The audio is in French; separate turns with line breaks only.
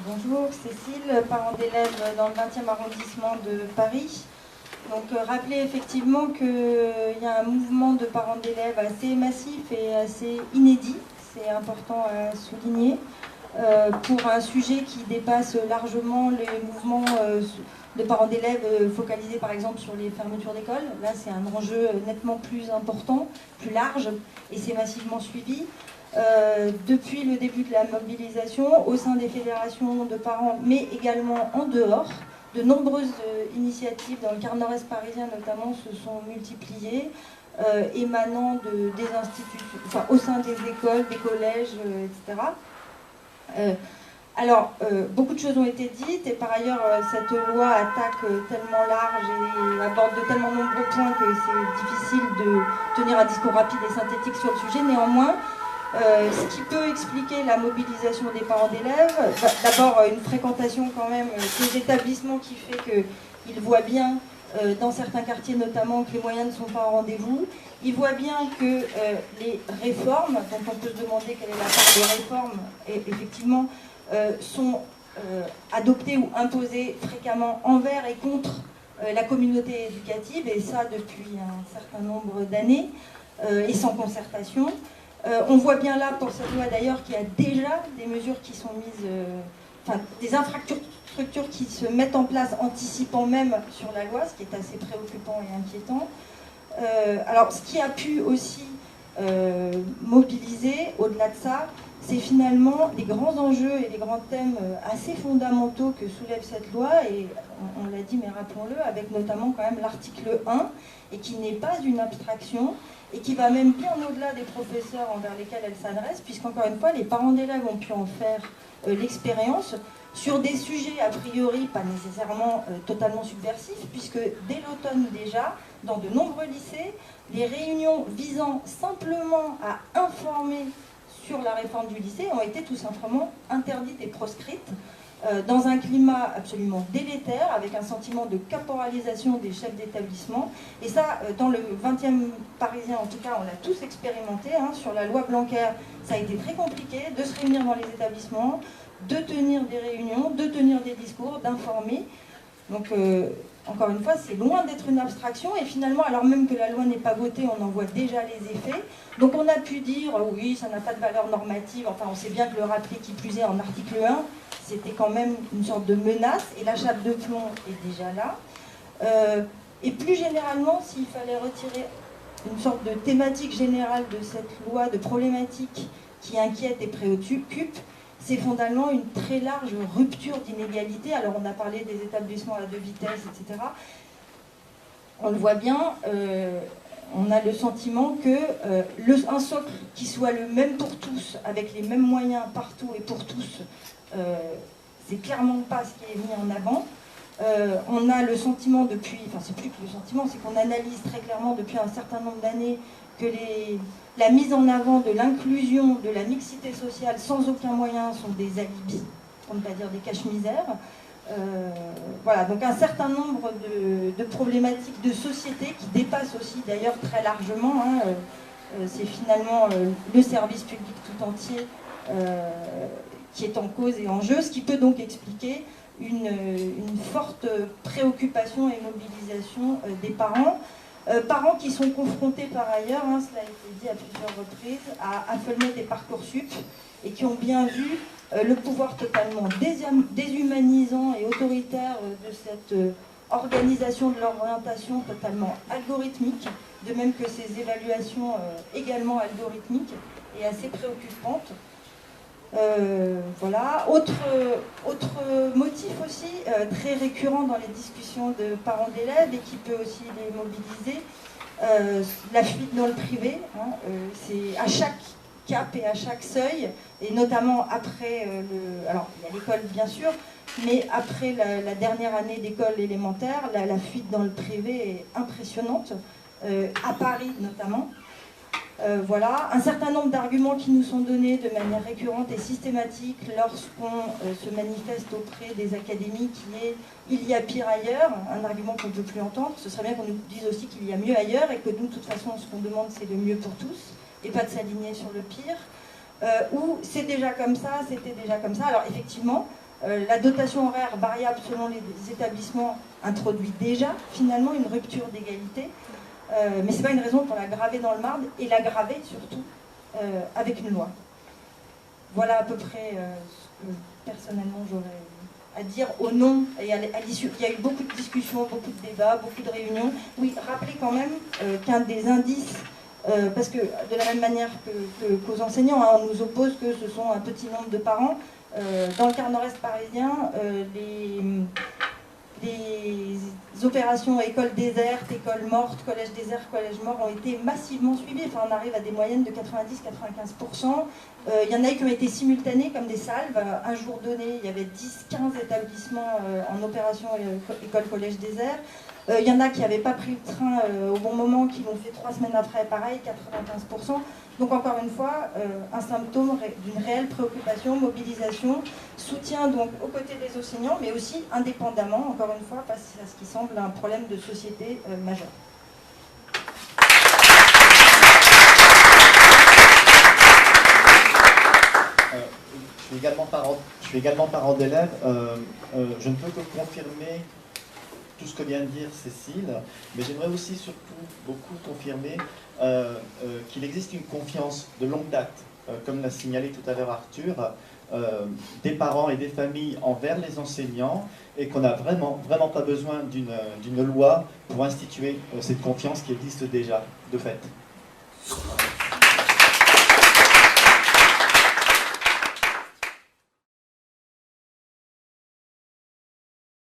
Bonjour, Cécile, parent d'élèves dans le 20e arrondissement de Paris. Donc rappeler effectivement qu'il y a un mouvement de parents d'élèves assez massif et assez inédit, c'est important à souligner, pour un sujet qui dépasse largement les mouvements de parents d'élèves focalisés par exemple sur les fermetures d'écoles. Là c'est un enjeu nettement plus important, plus large, et c'est massivement suivi. Depuis le début de la mobilisation, au sein des fédérations de parents, mais également en dehors, de nombreuses initiatives dans le quart nord-est parisien notamment se sont multipliées, émanant des institutions, enfin, au sein des écoles, des collèges, etc. Beaucoup de choses ont été dites, et par ailleurs, cette loi attaque tellement large et aborde de tellement nombreux points que c'est difficile de tenir un discours rapide et synthétique sur le sujet. Néanmoins, ce qui peut expliquer la mobilisation des parents d'élèves, d'abord une fréquentation quand même des établissements qui fait qu'ils voient bien, dans certains quartiers notamment, que les moyens ne sont pas au rendez-vous. Ils voient bien que les réformes, donc on peut se demander quelle est la part des réformes, et effectivement, sont adoptées ou imposées fréquemment envers et contre la communauté éducative, et ça depuis un certain nombre d'années, et sans concertation. On voit bien là, pour cette loi d'ailleurs, qu'il y a déjà des mesures qui sont mises, des infrastructures qui se mettent en place, anticipant même sur la loi, ce qui est assez préoccupant et inquiétant. Alors, ce qui a pu aussi mobiliser, au-delà de ça, c'est finalement les grands enjeux et les grands thèmes assez fondamentaux que soulève cette loi, et on l'a dit, mais rappelons-le, avec notamment quand même l'article 1, et qui n'est pas une abstraction, et qui va même bien au-delà des professeurs envers lesquels elle s'adresse, puisqu'encore une fois, les parents d'élèves ont pu en faire l'expérience sur des sujets a priori pas nécessairement totalement subversifs, puisque dès l'automne déjà, dans de nombreux lycées, les réunions visant simplement à informer sur la réforme du lycée ont été tout simplement interdites et proscrites, dans un climat absolument délétère, avec un sentiment de caporalisation des chefs d'établissement. Et ça, dans le 20e parisien, en tout cas, on l'a tous expérimenté. Sur la loi Blanquer, ça a été très compliqué de se réunir dans les établissements, de tenir des réunions, de tenir des discours, d'informer. Donc, encore une fois, c'est loin d'être une abstraction, et finalement, alors même que la loi n'est pas votée, on en voit déjà les effets. Donc on a pu dire, oui, ça n'a pas de valeur normative, enfin on sait bien que le rappeler qui plus est en article 1, c'était quand même une sorte de menace, et la chape de plomb est déjà là. Et plus généralement, s'il fallait retirer une sorte de thématique générale de cette loi, de problématique qui inquiète et préoccupe, c'est fondamentalement une très large rupture d'inégalité. Alors on a parlé des établissements à deux vitesses, etc. On le voit bien, on a le sentiment qu'un socle qui soit le même pour tous, avec les mêmes moyens partout et pour tous, c'est clairement pas ce qui est mis en avant. On a le sentiment depuis, enfin c'est plus que le sentiment, c'est qu'on analyse très clairement depuis un certain nombre d'années que la mise en avant de l'inclusion, de la mixité sociale sans aucun moyen sont des alibis, pour ne pas dire des cache-misères. Voilà, donc un certain nombre de problématiques de société qui dépassent aussi d'ailleurs très largement, c'est finalement le service public tout entier qui est en cause et en jeu, ce qui peut donc expliquer une forte préoccupation et mobilisation des parents. Parents qui sont confrontés par ailleurs, cela a été dit à plusieurs reprises, à AFfelNet et Parcoursup, et qui ont bien vu le pouvoir totalement déshumanisant et autoritaire de cette organisation de l'orientation totalement algorithmique, de même que ces évaluations également algorithmiques et assez préoccupantes. Voilà. Autre motif aussi très récurrent dans les discussions de parents d'élèves et qui peut aussi les mobiliser, la fuite dans le privé. C'est à chaque cap et à chaque seuil, et notamment après alors il y a l'école bien sûr, mais après la dernière année d'école élémentaire, la fuite dans le privé est impressionnante, à Paris notamment. Voilà, un certain nombre d'arguments qui nous sont donnés de manière récurrente et systématique lorsqu'on se manifeste auprès des académies, qui est « il y a pire ailleurs », un argument qu'on ne peut plus entendre. Ce serait bien qu'on nous dise aussi qu'il y a mieux ailleurs, et que nous, de toute façon, ce qu'on demande, c'est le mieux pour tous, et pas de s'aligner sur le pire. Ou c'est déjà comme ça, c'était déjà comme ça. Alors effectivement, La dotation horaire variable selon les établissements introduit déjà finalement une rupture d'égalité, mais ce n'est pas une raison pour la graver dans le marbre et la graver surtout avec une loi. Voilà à peu près ce que personnellement j'aurais à dire au nom et à l'issue. Il y a eu beaucoup de discussions, beaucoup de débats, beaucoup de réunions. Oui, rappelez quand même qu'un des indices, parce que de la même manière qu'aux enseignants, hein, on nous oppose que ce sont un petit nombre de parents. Dans le quart nord-est parisien, les opérations école déserte, école morte, collège désert, collège mort ont été massivement suivies. Enfin, on arrive à des moyennes de 90-95%. Il y en a eu qui ont été simultanées comme des salves. Un jour donné, il y avait 10-15 établissements en opération école collège désert. Il y en a qui n'avaient pas pris le train au bon moment, qui l'ont fait 3 semaines après, pareil, 95%. Donc encore une fois, un symptôme d'une réelle préoccupation, mobilisation, soutien donc aux côtés des enseignants, mais aussi indépendamment, encore une fois, face à ce qui semble un problème de société majeur.
Je suis également parent d'élèves. Je ne peux que confirmer tout ce que vient de dire Cécile, mais j'aimerais aussi surtout beaucoup confirmer qu'il existe une confiance de longue date, comme l'a signalé tout à l'heure Arthur, des parents et des familles envers les enseignants, et qu'on n'a vraiment pas besoin d'une loi pour instituer cette confiance qui existe déjà, de fait.